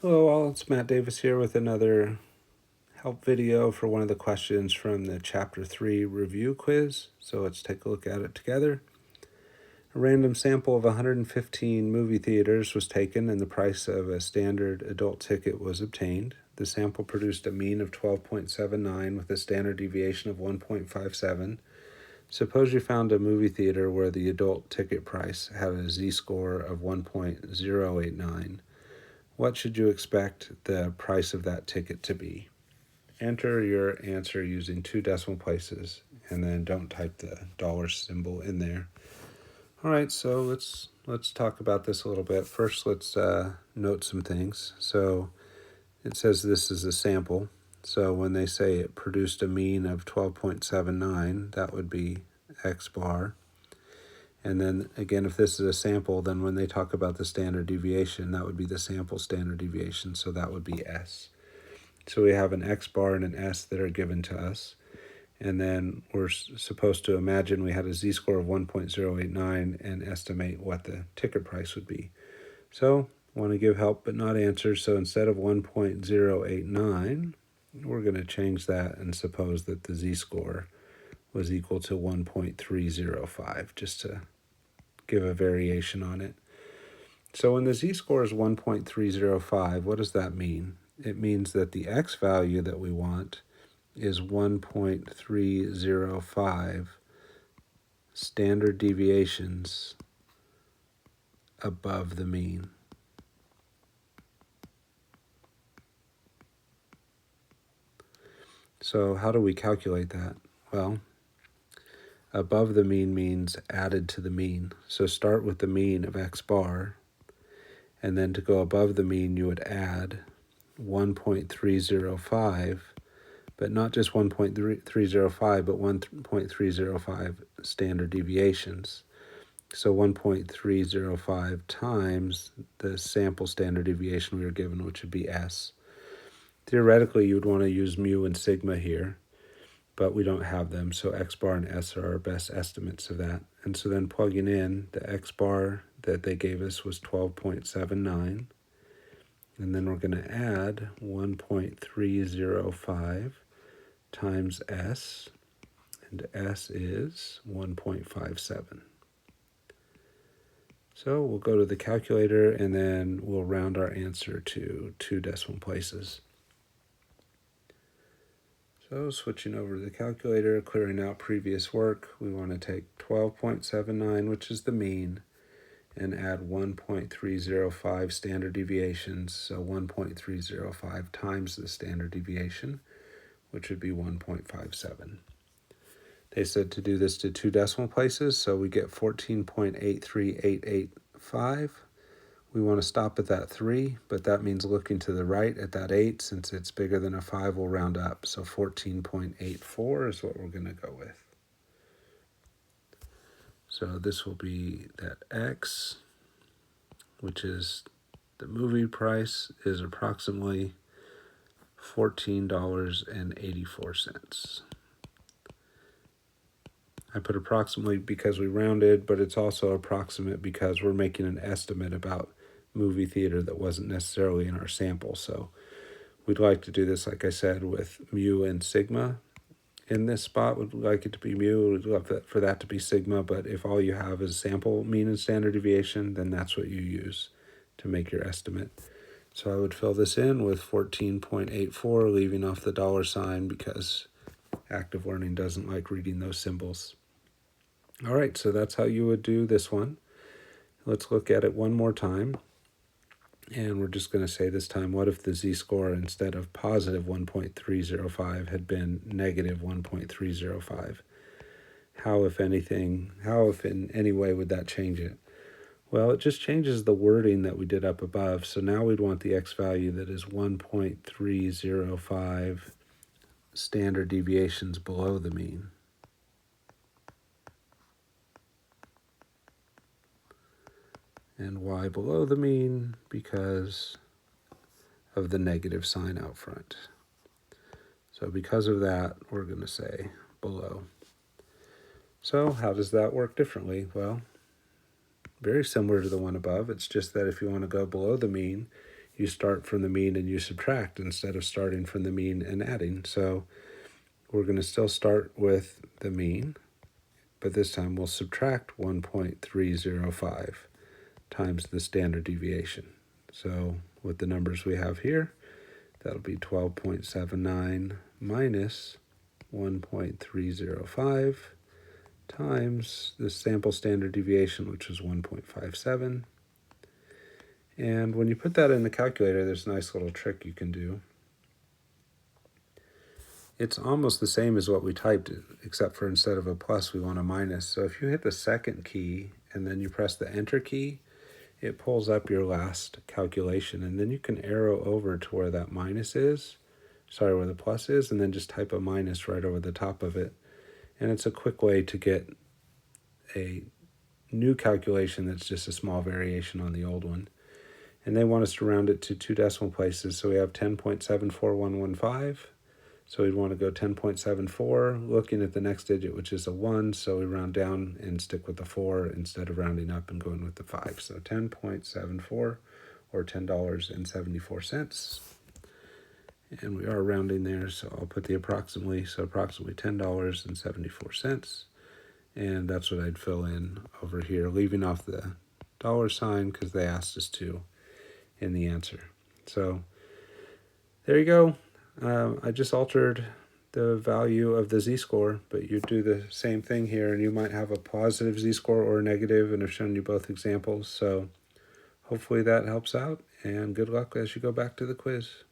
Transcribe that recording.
Hello all, it's Matt Davis here with another help video for one of the questions from the Chapter 3 review quiz. So let's take a look at it together. A random sample of 115 movie theaters was taken and the price of a standard adult ticket was obtained. The sample produced a mean of 12.79 with a standard deviation of 1.57. Suppose you found a movie theater where the adult ticket price had a z-score of 1.089. What should you expect the price of that ticket to be? Enter your answer using 2 decimal places, and then don't type the dollar symbol in there. All right, so let's talk about this a little bit. First, let's note some things. So it says this is a sample. So when they say it produced a mean of 12.79, that would be X bar. And then again, if this is a sample, then when they talk about the standard deviation, that would be the sample standard deviation, so that would be S. So we have an X bar and an S that are given to us. And then we're supposed to imagine we had a z-score of 1.089 and estimate what the ticket price would be. So want to give help but not answers. So instead of 1.089, we're going to change that and suppose that the z-score was equal to 1.305, just to give a variation on it. So when the z-score is 1.305, what does that mean? It means that the x value that we want is 1.305 standard deviations above the mean. So how do we calculate that? Well, above the mean means added to the mean. So start with the mean of x bar, and then to go above the mean you would add 1.305, but not just 1.305, but 1.305 standard deviations. So 1.305 times the sample standard deviation we were given, which would be S. Theoretically, you would want to use mu and sigma here, but we don't have them, so X bar and S are our best estimates of that. And so then plugging in, the X bar that they gave us was 12.79, and then we're going to add 1.305 times S, and S is 1.57. So we'll go to the calculator and then we'll round our answer to 2 decimal places. So switching over to the calculator, clearing out previous work, we want to take 12.79, which is the mean, and add 1.305 standard deviations, so 1.305 times the standard deviation, which would be 1.57. They said to do this to 2 decimal places, so we get 14.83885. We want to stop at that 3, but that means looking to the right at that 8. Since it's bigger than a 5, we'll round up. So 14.84 is what we're going to go with. So this will be that X, which is the movie price, is approximately $14.84. I put approximately because we rounded, but it's also approximate because we're making an estimate about movie theater that wasn't necessarily in our sample. So we'd like to do this, like I said, with mu and sigma. In this spot, we'd like it to be mu. We'd love for that to be sigma, but if all you have is sample mean and standard deviation, then that's what you use to make your estimate. So I would fill this in with 14.84, leaving off the dollar sign because active learning doesn't like reading those symbols. All right, so that's how you would do this one. Let's look at it one more time. And we're just going to say this time, what if the z-score instead of positive 1.305 had been negative 1.305? How, if in any way would that change it? Well, it just changes the wording that we did up above. So now we'd want the x value that is 1.305 standard deviations below the mean. And why below the mean? Because of the negative sign out front. So because of that, we're going to say below. So how does that work differently? Well, very similar to the one above. It's just that if you want to go below the mean, you start from the mean and you subtract instead of starting from the mean and adding. So we're going to still start with the mean, but this time we'll subtract 1.305 times the standard deviation. So with the numbers we have here, that'll be 12.79 minus 1.305 times the sample standard deviation, which was 1.57. And when you put that in the calculator, there's a nice little trick you can do. It's almost the same as what we typed, except for instead of a plus, we want a minus. So if you hit the second key and then you press the enter key, it pulls up your last calculation, and then you can arrow over to where that minus is, where the plus is, and then just type a minus right over the top of it. And it's a quick way to get a new calculation that's just a small variation on the old one. And they want us to round it to 2 decimal places, so we have 10.74115. So we'd want to go 10.74, looking at the next digit, which is a 1, so we round down and stick with the 4 instead of rounding up and going with the 5. So 10.74, or $10.74. And we are rounding there, so I'll put the approximately, so approximately $10.74. And that's what I'd fill in over here, leaving off the dollar sign because they asked us to in the answer. So there you go. I just altered the value of the z-score, but you do the same thing here, and you might have a positive z-score or a negative, and I've shown you both examples. So hopefully that helps out, and good luck as you go back to the quiz.